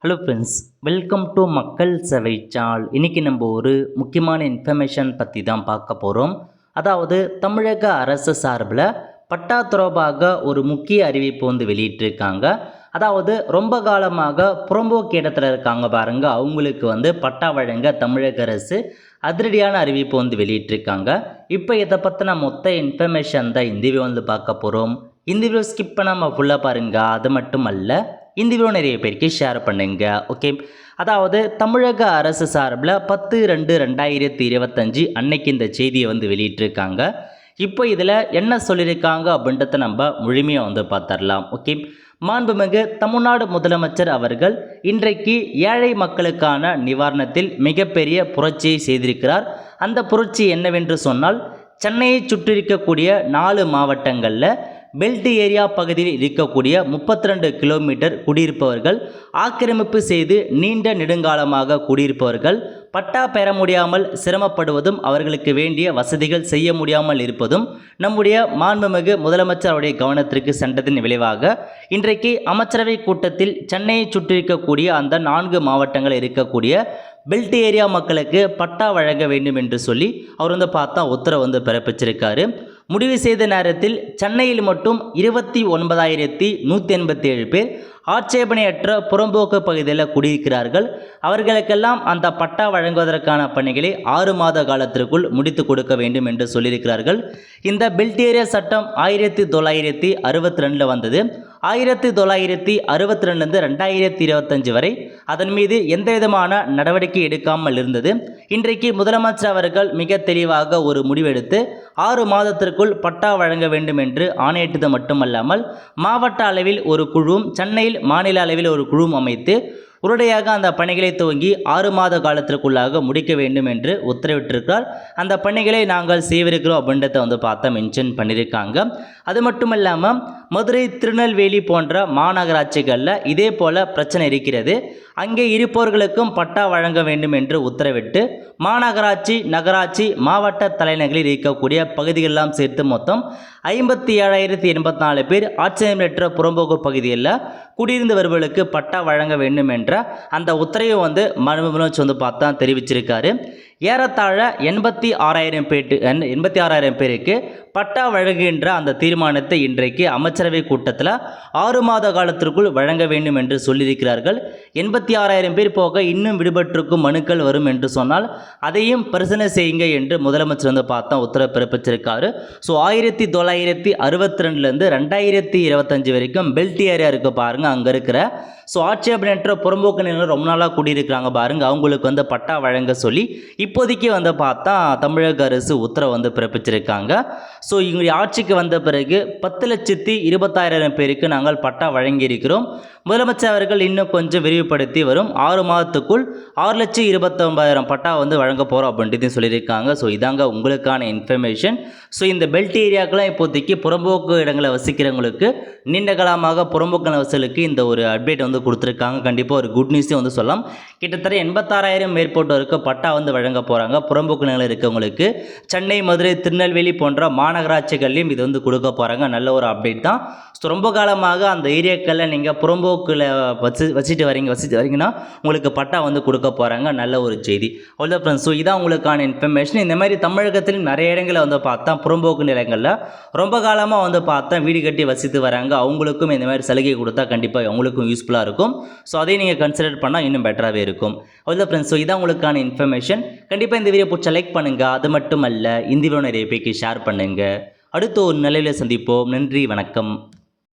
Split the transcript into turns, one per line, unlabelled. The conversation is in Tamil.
ஹலோ ஃப்ரெண்ட்ஸ், வெல்கம் டு மக்கள் சேவை சேனல். இன்றைக்கி நம்ம ஒரு முக்கியமான இன்ஃபர்மேஷன் பற்றி தான் பார்க்க போகிறோம். அதாவது தமிழக அரசு சார்பில் பட்டா தொடர்பாக ஒரு முக்கிய அறிவிப்பு வெளியிட்டிருக்காங்க. அதாவது ரொம்ப காலமாக புறம்போக்கு இடத்துல இருக்காங்க பாருங்க, அவங்களுக்கு பட்டா வழங்க தமிழக அரசு அதிரடியான அறிவிப்பு வெளியிட்டிருக்காங்க. இப்போ இதை பற்றின மொத்த இன்ஃபர்மேஷன் தான் இந்த வீடியோ பார்க்க போகிறோம். இந்த வீடியோ ஸ்கிப் பண்ணாமல் ஃபுல்லாக பாருங்கள். அது மட்டும் அல்ல, இந்த வீடியோ நிறைய பேருக்கு ஷேர் பண்ணுங்க. ஓகே, அதாவது தமிழக அரசு சார்பில் 10/2/2025 அன்னைக்கு இந்த செய்தியை வெளியிட்டிருக்காங்க. இப்போ இதில் என்ன சொல்லியிருக்காங்க அப்படின்றத நம்ம முழுமையாக பார்த்துடலாம். ஓகே, மாண்புமிகு தமிழ்நாடு முதலமைச்சர் அவர்கள் இன்றைக்கு ஏழை மக்களுக்கான நிவாரணத்தில் மிகப்பெரிய புரட்சியை செய்திருக்கிறார். அந்த புரட்சி என்னவென்று சொன்னால், சென்னையை சுற்றியிருக்கக்கூடிய 4 மாவட்டங்களில் பெல்ட் ஏரியா பகுதியில் இருக்கக்கூடிய 32 கிலோமீட்டர் குடியிருப்பவர்கள், ஆக்கிரமிப்பு செய்து நீண்ட நெடுங்காலமாக குடியிருப்பவர்கள் பட்டா பெற முடியாமல் சிரமப்படுவதும், அவர்களுக்கு வேண்டிய வசதிகள் செய்ய முடியாமல் இருப்பதும் நம்முடைய மாண்புமிகு முதலமைச்சருடைய கவனத்திற்கு சென்றதன் விளைவாக இன்றைக்கு அமைச்சரவை கூட்டத்தில் சென்னையை சுற்றியிருக்கக்கூடிய அந்த 4 மாவட்டங்கள் இருக்கக்கூடிய பெல்ட் ஏரியா மக்களுக்கு பட்டா வழங்க வேண்டும் என்று சொல்லி அவர் பார்த்தா உத்தரவு பிறப்பிச்சிருக்காரு. முடிவு செய்த நேரத்தில் சென்னையில் மட்டும் 29,187 பேர் ஆட்சேபனையற்ற புறம்போக்கு பகுதியில் குடியிருக்கிறார்கள். அவர்களுக்கெல்லாம் அந்த பட்டா வழங்குவதற்கான பணிகளை 6 மாத காலத்திற்குள் முடித்து கொடுக்க வேண்டும் என்று சொல்லியிருக்கிறார்கள். இந்த பெல்ட் ஏரியா சட்டம் 1962 வந்தது. 1962 2025 வரை அதன் மீது எந்த விதமான நடவடிக்கை எடுக்காமல் இருந்தது. இன்றைக்கு முதலமைச்சர் அவர்கள் மிக தெளிவாக ஒரு முடிவெடுத்து 6 மாதத்திற்குள் பட்டா வழங்க வேண்டும் என்று ஆணையிட்டது மட்டுமல்லாமல், மாவட்ட அளவில் ஒரு குழுவும் சென்னையில் மாநில அளவில் ஒரு குழுவும் அமைத்து உடனடியாக அந்த பணிகளை துவங்கி 6 மாத காலத்திற்குள்ளாக முடிக்க வேண்டும் என்று உத்தரவிட்டிருக்கிறார். அந்த பணிகளை நாங்கள் செய்விருக்கிறோம் அப்படின்றத பார்த்தா மென்ஷன் பண்ணியிருக்காங்க. அது மட்டும் இல்லாமல் மதுரை, திருநெல்வேலி போன்ற மாநகராட்சிகளில் இதே போல் பிரச்சனை இருக்கிறது. அங்கே இருப்பவர்களுக்கும் பட்டா வழங்க வேண்டும் என்று உத்தரவிட்டு மாநகராட்சி, நகராட்சி, மாவட்ட தலைநகரில் இருக்கக்கூடிய பகுதிகளெல்லாம் சேர்த்து மொத்தம் 57,084 பேர் ஆட்சேபனையற்ற புறம்போக்கு பகுதியில் குடியிருந்து வருபவர்களுக்கு பட்டா வழங்க வேண்டும் என்ற அந்த உத்தரவை மனு பார்த்தா தெரிவிச்சிருக்காரு. ஏறத்தாழ 86,000 பேருக்கு பட்டா வழங்குகின்ற அந்த தீர்மானத்தை இன்றைக்கு அமைச்சரவை கூட்டத்தில் 6 மாத காலத்திற்குள் வழங்க வேண்டும் என்று சொல்லியிருக்கிறார்கள். 86,000 பேர் போக இன்னும் விடுபட்டிருக்கும் மனுக்கள் வரும் என்று சொன்னால் அதையும் பரிசீலனை செய்யுங்க என்று முதலமைச்சர் பார்த்தா உத்தரவு பிறப்பிச்சிருக்காரு. ஸோ 1962 2025 வரைக்கும் பெல்ட் ஏரியா இருக்குது பாருங்க, அங்கே இருக்கிற ஆட்சேபனையற்ற புறம்போக்கு நிலங்கள் ரொம்ப நாளாக குடியிருக்கிறாங்க பாருங்க, அவங்களுக்கு பட்டா வழங்க சொல்லி இப்போதைக்கு பார்த்தா தமிழக அரசு உத்தரவு பிறப்பிச்சிருக்காங்க. ஸோ இவங்க ஆட்சிக்கு வந்த பிறகு 10,20,000 பேருக்கு நாங்கள் பட்டா வழங்கியிருக்கிறோம். முதலமைச்சர் அவர்கள் இன்னும் கொஞ்சம் விரிவுபடுத்தி வரும் 6 மாதத்துக்குள் 6,29,000 பட்டா வழங்க போகிறோம் அப்படின்ட்டு சொல்லியிருக்காங்க. ஸோ இதாங்க உங்களுக்கான இன்ஃபர்மேஷன். ஸோ இந்த பெல்ட் ஏரியாக்கெல்லாம் இப்போதைக்கு புறம்போக்கு இடங்களை வசிக்கிறவங்களுக்கு, நீண்ட காலமாக புறம்போக்கு வசலுக்கு இந்த ஒரு அப்டேட் கொடுத்துருக்காங்க. கண்டிப்பாக ஒரு குட் நியூஸே சொல்லலாம். கிட்டத்தட்ட 86,000 மேற்பட்டோருக்கு பட்டா வழங்க போகிறாங்க. புறம்போக்கு நிலம் இருக்கவங்களுக்கு சென்னை, மதுரை, திருநெல்வேலி போன்ற மாநகராட்சிகள்லையும் இது கொடுக்க போகிறாங்க. நல்ல ஒரு அப்டேட் தான். ஸோ ரொம்ப காலமாக அந்த ஏரியாக்களில் நீங்கள் புறம்போக்கில் வச்சுட்டு வரீங்கன்னா உங்களுக்கு பட்டா கொடுக்க போகிறாங்க. நல்ல ஒரு செய்தி. அவ்வளோ ஃப்ரெண்ட்ஸ், ஸோ இதான் உங்களுக்கான இன்ஃபர்மேஷன். இந்த மாதிரி தமிழகத்தில் நிறைய இடங்களில் பார்த்தா புறம்போக்கு நிலங்களில் ரொம்ப காலமாக பார்த்தா வீடு கட்டி வசித்து வராங்க. அவங்களுக்கும் இந்த மாதிரி சலுகை கொடுத்தா கண்டிப்பாக அவங்களுக்கும் யூஸ்ஃபுல்லாக இருக்கும். ஸோ அதையும் நீங்கள் கன்சிடர் பண்ணால் இன்னும் பெட்டராகவே இருக்கும். அவ்வளோ ஃப்ரெண்ட்ஸ், ஸோ இதான் உங்களுக்கான இன்ஃபர்மேஷன். கண்டிப்பாக இந்த வீடியோ பிடிச்ச லைக் பண்ணுங்கள். அது மட்டும் அல்ல, இந்த வீடியோ நிறைய பேருக்கு ஷேர் பண்ணுங்கள். அடுத்த ஒரு நிலையில் சந்திப்போம். நன்றி, வணக்கம்.